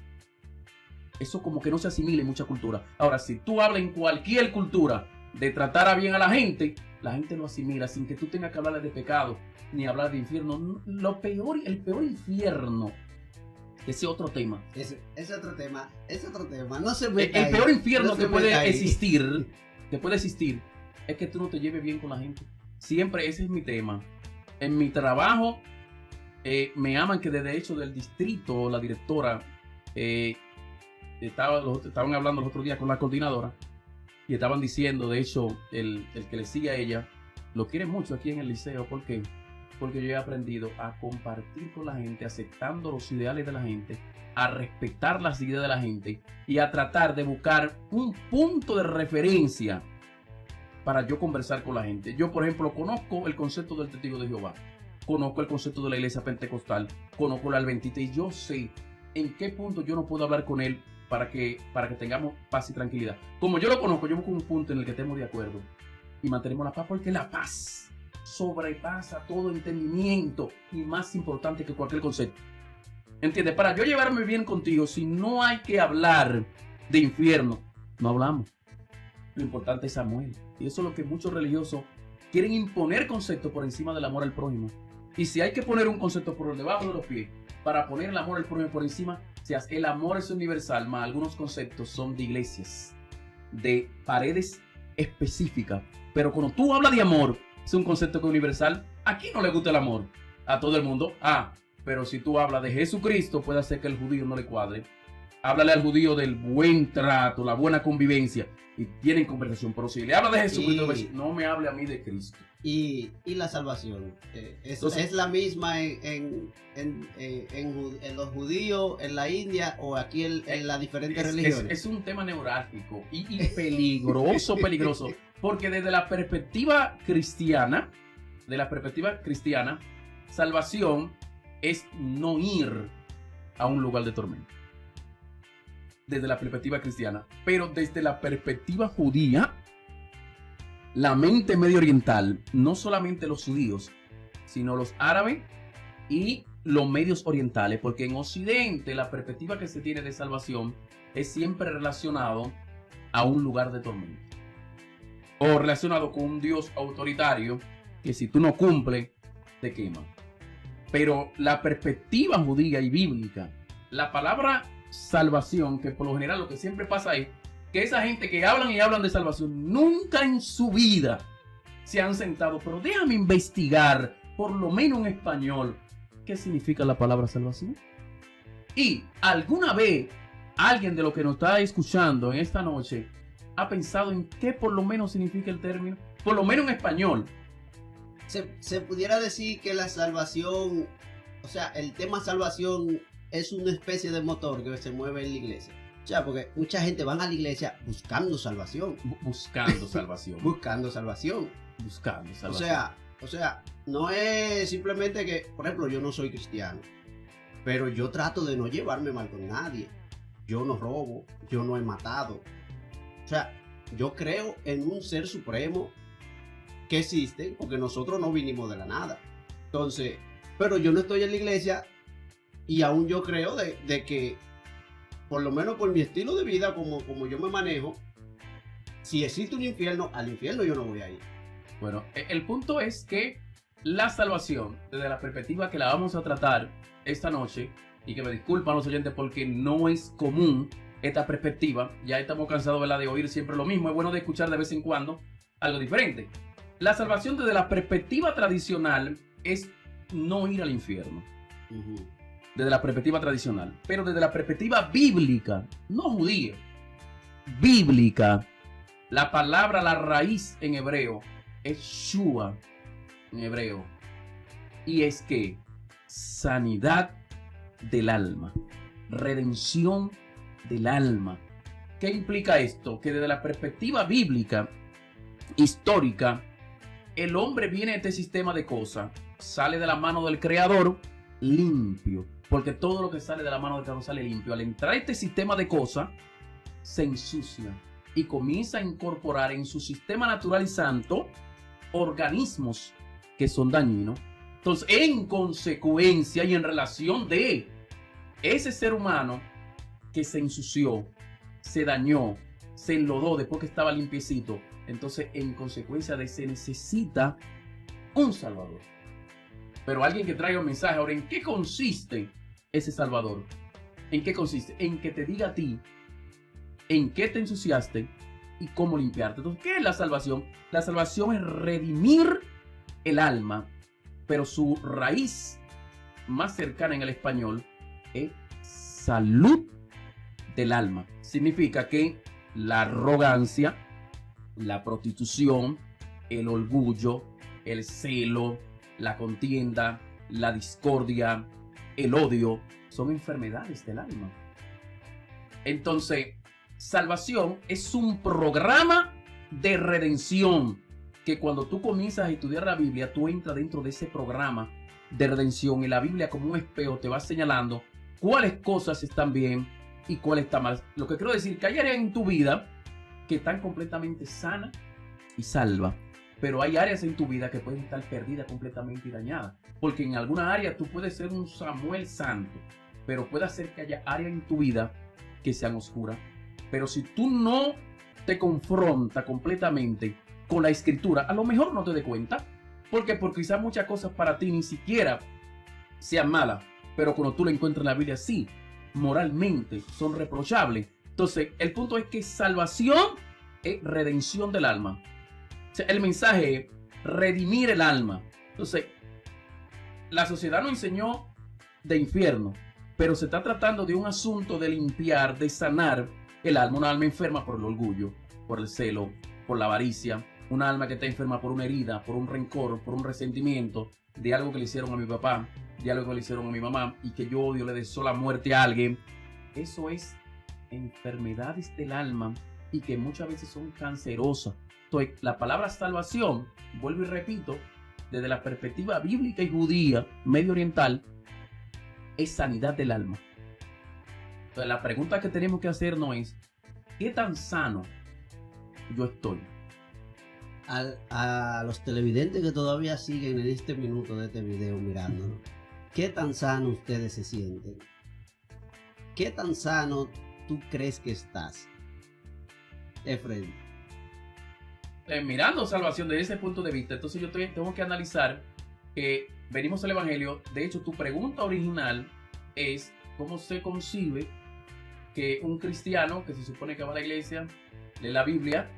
eso como que no se asimila en mucha cultura. Ahora, si tú hablas en cualquier cultura de tratar a bien a la gente lo asimila sin que tú tengas que hablarle de pecado ni hablar de infierno. El peor infierno, ese otro tema. Ese otro tema, no se me El peor infierno que puede existir, es que tú no te lleves bien con la gente. Siempre ese es mi tema. En mi trabajo, me aman, que desde hecho del distrito, la directora, estaban hablando el otro día con la coordinadora y estaban diciendo, de hecho, el que le sigue a ella, lo quiere mucho aquí en el liceo. ¿Por qué? Porque yo he aprendido a compartir con la gente, aceptando los ideales de la gente, a respetar las ideas de la gente y a tratar de buscar un punto de referencia para yo conversar con la gente. Yo, por ejemplo, conozco el concepto del testigo de Jehová, conozco el concepto de la iglesia pentecostal, conozco la adventista, y yo sé en qué punto yo no puedo hablar con él para que tengamos paz y tranquilidad. Como yo lo conozco, yo busco un punto en el que estemos de acuerdo y mantenemos la paz, porque la paz sobrepasa todo entendimiento y más importante que cualquier concepto. ¿Entiendes? Para yo llevarme bien contigo, si no hay que hablar de infierno, no hablamos. Lo importante es Samuel. Y eso es lo que muchos religiosos quieren, imponer conceptos por encima del amor al prójimo. Y si hay que poner un concepto por debajo de los pies para poner el amor al prójimo por encima, el amor es universal, más algunos conceptos son de iglesias, de paredes específicas. Pero cuando tú hablas de amor, es un concepto que es universal. ¿A quién no le gusta el amor? A todo el mundo. Pero si tú hablas de Jesucristo, puede hacer que el judío no le cuadre. Háblale al judío del buen trato, la buena convivencia, y tienen conversación. Pero si le habla de Jesucristo, no me hable a mí de Cristo. Y la salvación, entonces, ¿es la misma en los judíos, en la India o aquí en las diferentes religiones? Es un tema neurálgico y peligroso, porque desde la perspectiva cristiana, salvación es no ir a un lugar de tormento. Desde la perspectiva cristiana, pero desde la perspectiva judía, la mente medio oriental, no solamente los judíos, sino los árabes y los medios orientales, porque en Occidente la perspectiva que se tiene de salvación es siempre relacionado a un lugar de tormento, o relacionado con un Dios autoritario que si tú no cumples, te quema. Pero la perspectiva judía y bíblica, la palabra salvación, que por lo general lo que siempre pasa es que esa gente que hablan y hablan de salvación nunca en su vida se han sentado, pero déjame investigar, por lo menos en español, qué significa la palabra salvación. Y alguna vez alguien de lo que nos está escuchando en esta noche ha pensado en qué por lo menos significa el término, por lo menos en español. Se pudiera decir que la salvación, o sea, el tema salvación es una especie de motor que se mueve en la iglesia. O sea, porque mucha gente van a la iglesia buscando salvación. Buscando salvación. Buscando salvación. O sea, no es simplemente que, por ejemplo, yo no soy cristiano, pero yo trato de no llevarme mal con nadie. Yo no robo, yo no he matado. O sea, yo creo en un ser supremo que existe, porque nosotros no vinimos de la nada. Entonces, pero yo no estoy en la iglesia y aún yo creo de que, por lo menos por mi estilo de vida, como yo me manejo, si existe un infierno, al infierno yo no voy a ir. Bueno, el punto es que la salvación, desde la perspectiva que la vamos a tratar esta noche, y que me disculpan los oyentes porque no es común esta perspectiva, ya estamos cansados, ¿verdad?, de oír siempre lo mismo, es bueno de escuchar de vez en cuando algo diferente. La salvación desde la perspectiva tradicional es no ir al infierno. Desde la perspectiva tradicional. Pero desde la perspectiva bíblica, no judía, bíblica, la palabra, la raíz en hebreo es Shua en hebreo. Y es que sanidad del alma, redención del alma. ¿Qué implica esto? Que desde la perspectiva bíblica, histórica, el hombre viene a este sistema de cosas, sale de la mano del creador limpio, porque todo lo que sale de la mano del creador sale limpio. Al entrar a este sistema de cosas, se ensucia y comienza a incorporar en su sistema natural y santo organismos que son dañinos. Entonces, en consecuencia y en relación de ese ser humano que se ensució, se dañó, se enlodó después que estaba limpiecito, entonces en consecuencia de se necesita un salvador. Pero alguien que traiga un mensaje. Ahora, ¿en qué consiste ese salvador? ¿En qué consiste? En que te diga a ti en qué te ensuciaste y cómo limpiarte. Entonces, ¿qué es la salvación? La salvación es redimir el alma, pero su raíz más cercana en el español es salud del alma. Significa que la arrogancia, la prostitución, el orgullo, el celo, la contienda, la discordia, el odio, son enfermedades del alma. Entonces, salvación es un programa de redención que cuando tú comienzas a estudiar la Biblia, tú entras dentro de ese programa de redención y la Biblia como un espejo te va señalando cuáles cosas están bien y cuáles están mal. Lo que quiero decir, que hay áreas en tu vida que están completamente sanas y salvas, pero hay áreas en tu vida que pueden estar perdidas completamente y dañadas, porque en alguna área tú puedes ser un Samuel santo, pero puede ser que haya áreas en tu vida que sean oscuras. Pero si tú no te confrontas completamente con la escritura, a lo mejor no te des cuenta, porque quizás muchas cosas para ti ni siquiera sean malas, pero cuando tú la encuentras en la Biblia, sí, moralmente son reprochables. Entonces, el punto es que salvación es redención del alma. O sea, el mensaje es redimir el alma. Entonces, la sociedad nos enseñó de infierno, pero se está tratando de un asunto de limpiar, de sanar el alma, una alma enferma por el orgullo, por el celo, por la avaricia, una alma que está enferma por una herida, por un rencor, por un resentimiento de algo que le hicieron a mi papá, de algo que le hicieron a mi mamá y que yo odio, le deseo la muerte a alguien. Eso es enfermedades del alma y que muchas veces son cancerosas. Entonces, la palabra salvación, vuelvo y repito, desde la perspectiva bíblica y judía, medio oriental, es sanidad del alma. Entonces, la pregunta que tenemos que hacernos es, ¿qué tan sano yo estoy? A los televidentes que todavía siguen en este minuto de este video mirándonos, ¿qué tan sano ustedes se sienten? ¿Qué tan sano tú crees que estás, Efraín? Mirando salvación desde ese punto de vista, entonces yo tengo que analizar que venimos al Evangelio. De hecho, tu pregunta original es cómo se concibe que un cristiano que se supone que va a la iglesia, lee la Biblia,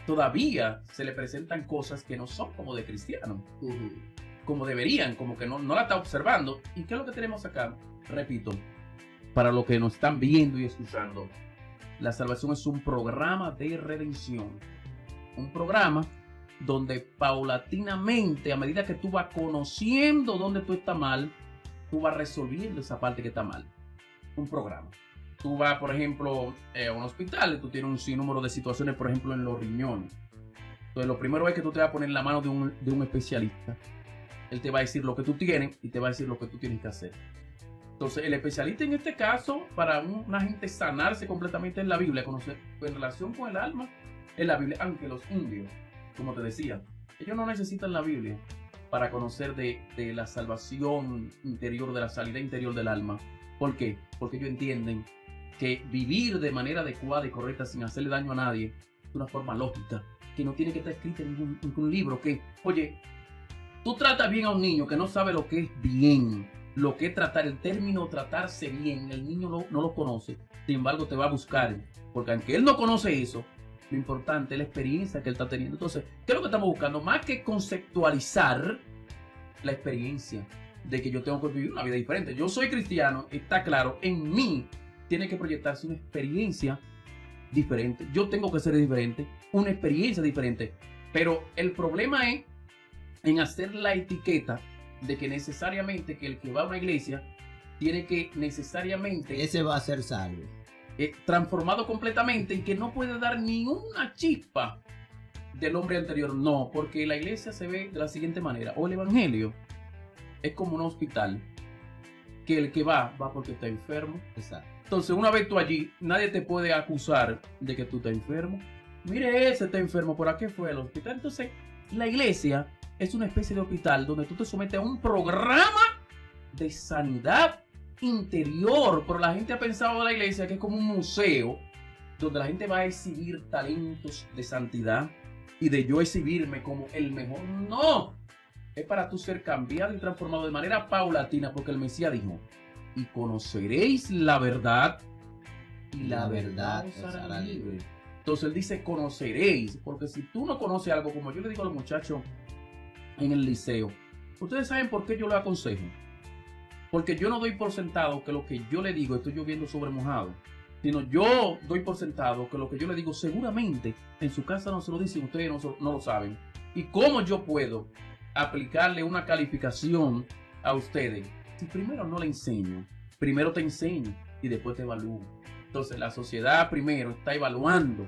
todavía se le presentan cosas que no son como de cristiano, como deberían, como que no la está observando. ¿Y qué es lo que tenemos acá? Repito, para los que nos están viendo y escuchando, la salvación es un programa de redención. Un programa donde paulatinamente, a medida que tú vas conociendo dónde tú estás mal, tú vas resolviendo esa parte que está mal. Un programa. Tú vas, por ejemplo, a un hospital y tú tienes un sinnúmero de situaciones, por ejemplo, en los riñones. Entonces, lo primero es que tú te vas a poner en la mano de un especialista. Él te va a decir lo que tú tienes y te va a decir lo que tú tienes que hacer. Entonces, el especialista en este caso, para una gente sanarse completamente en la Biblia, conocer en relación con el alma, en la Biblia, aunque los indios, como te decía, ellos no necesitan la Biblia para conocer de la salvación interior, de la salida interior del alma. ¿Por qué? Porque ellos entienden que vivir de manera adecuada y correcta sin hacerle daño a nadie es una forma lógica, que no tiene que estar escrita en ningún libro. Que, oye, tú tratas bien a un niño que no sabe lo que es bien, lo que es tratar, el término tratarse bien, el niño no lo conoce, sin embargo te va a buscar, porque aunque él no conoce eso, lo importante es la experiencia que él está teniendo. Entonces, ¿qué es lo que estamos buscando? Más que conceptualizar la experiencia de que yo tengo que vivir una vida diferente. Yo soy cristiano, está claro, en mí tiene que proyectarse una experiencia diferente. Yo tengo que ser diferente, una experiencia diferente. Pero el problema es en hacer la etiqueta de que necesariamente que el que va a una iglesia tiene que necesariamente... Ese va a ser salvo. Transformado completamente y que no puede dar ni una chispa del hombre anterior. No, porque la iglesia se ve de la siguiente manera. O el evangelio es como un hospital, que el que va porque está enfermo. Exacto. Entonces, una vez tú allí, nadie te puede acusar de que tú estás enfermo. Mire, ese está enfermo, ¿por qué fue al hospital? Entonces, la iglesia es una especie de hospital donde tú te sometes a un programa de sanidad interior, pero la gente ha pensado de la iglesia que es como un museo donde la gente va a exhibir talentos de santidad y de yo exhibirme como el mejor. No, es para tú ser cambiado y transformado de manera paulatina, porque el Mesías dijo: y conoceréis la verdad y la verdad os hará libre. Entonces él dice conoceréis, porque si tú no conoces algo, como yo le digo a los muchachos en el liceo, ustedes saben por qué yo lo aconsejo. Porque yo no doy por sentado que lo que yo le digo estoy lloviendo sobre mojado, sino yo doy por sentado que lo que yo le digo seguramente en su casa no se lo dicen, ustedes no lo saben. ¿Y cómo yo puedo aplicarle una calificación a ustedes si primero no le enseño? Primero te enseño y después te evalúo. Entonces la sociedad primero está evaluando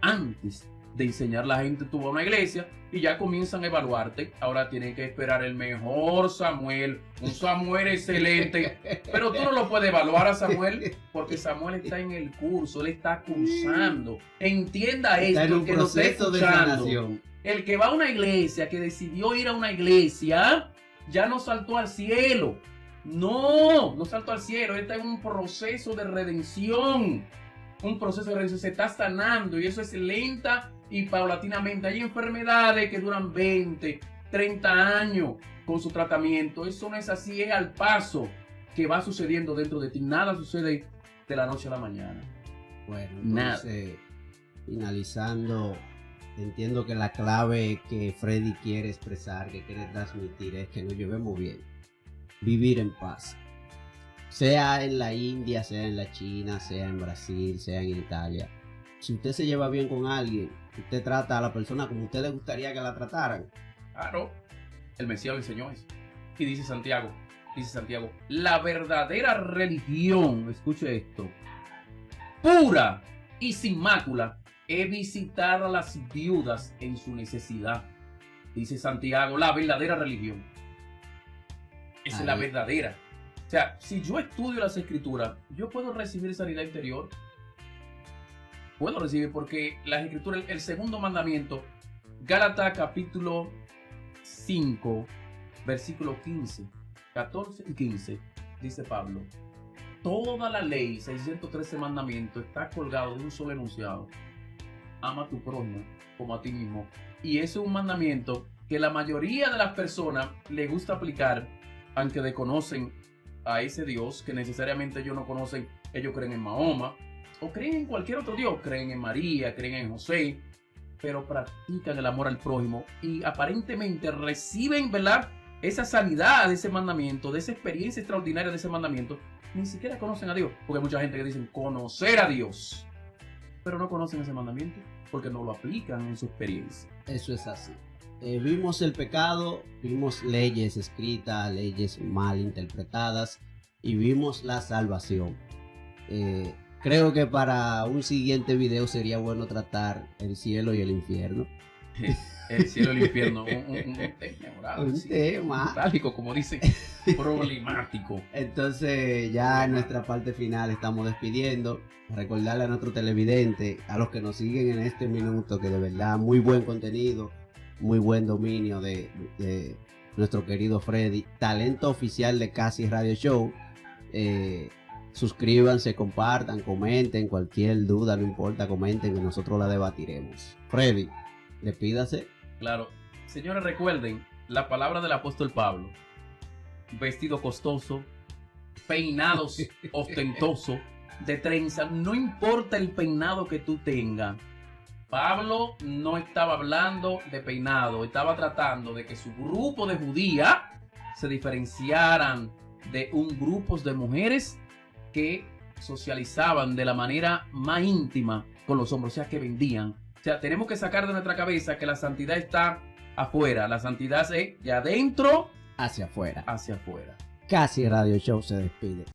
antes de enseñar a la gente. Tú vas a una iglesia y ya comienzan a evaluarte. Ahora tienen que esperar el mejor Samuel, un Samuel excelente, pero tú no lo puedes evaluar a Samuel porque Samuel está en el curso, él está cursando. Entienda esto, está en un que no esté escuchando. El que va a una iglesia, que decidió ir a una iglesia, ya no saltó al cielo. No saltó al cielo. Él está en un proceso de redención. Un proceso de redención. Se está sanando y eso es lenta y paulatinamente. Hay enfermedades que duran 20, 30 años con su tratamiento. Eso no es así, es al paso que va sucediendo dentro de ti. Nada sucede de la noche a la mañana. Bueno, entonces, finalizando, entiendo que la clave que Freddy quiere expresar, que quiere transmitir, es que nos llevemos bien, vivir en paz. sea en la India, sea en la China, sea en Brasil, sea en Italia. Si usted se lleva bien con alguien, usted trata a la persona como usted le gustaría que la trataran. Claro, el Mesías lo enseñó eso. Y dice Santiago, la verdadera religión, escuche esto, pura y sin mácula, es visitar a las viudas en su necesidad. Dice Santiago, la verdadera religión. Esa es la verdadera. O sea, si yo estudio las escrituras, yo puedo recibir sanidad interior. Puedo recibir porque las escrituras, el segundo mandamiento, Gálatas capítulo 5, versículo 15, 14 y 15, dice Pablo, toda la ley, 613 mandamientos, está colgado de un solo enunciado. Ama a tu prójimo como a ti mismo. Y ese es un mandamiento que la mayoría de las personas le gusta aplicar, aunque desconocen a ese Dios, que necesariamente ellos no conocen. Ellos creen en Mahoma, o creen en cualquier otro Dios, creen en María, creen en José, pero practican el amor al prójimo y aparentemente reciben, ¿verdad?, esa sanidad de ese mandamiento, de esa experiencia extraordinaria de ese mandamiento. Ni siquiera conocen a Dios, porque hay mucha gente que dice conocer a Dios, pero no conocen ese mandamiento porque no lo aplican en su experiencia. Eso es así. Vimos el pecado, vimos leyes escritas, leyes mal interpretadas y vimos la salvación. Creo que para un siguiente video sería bueno tratar el cielo y el infierno. El cielo y el infierno, un tema trágico, como dicen, problemático. Entonces ya en nuestra parte final estamos despidiendo. Recordarle a nuestro televidente, a los que nos siguen en este minuto, que de verdad muy buen contenido, muy buen dominio de nuestro querido Freddy, talento oficial de Casi Radio Show. Suscríbanse, compartan, comenten, cualquier duda, no importa, comenten, que nosotros la debatiremos. Freddy, despídase. Claro, señores, recuerden la palabra del apóstol Pablo: vestido costoso, peinados ostentosos, de trenza, no importa el peinado que tú tengas. Pablo no estaba hablando de peinado, estaba tratando de que su grupo de judías se diferenciaran de un grupo de mujeres que socializaban de la manera más íntima con los hombres, o sea, que vendían. O sea, tenemos que sacar de nuestra cabeza que la santidad está afuera, la santidad es de adentro hacia afuera. Hacia afuera. Casi Radio Show se despide.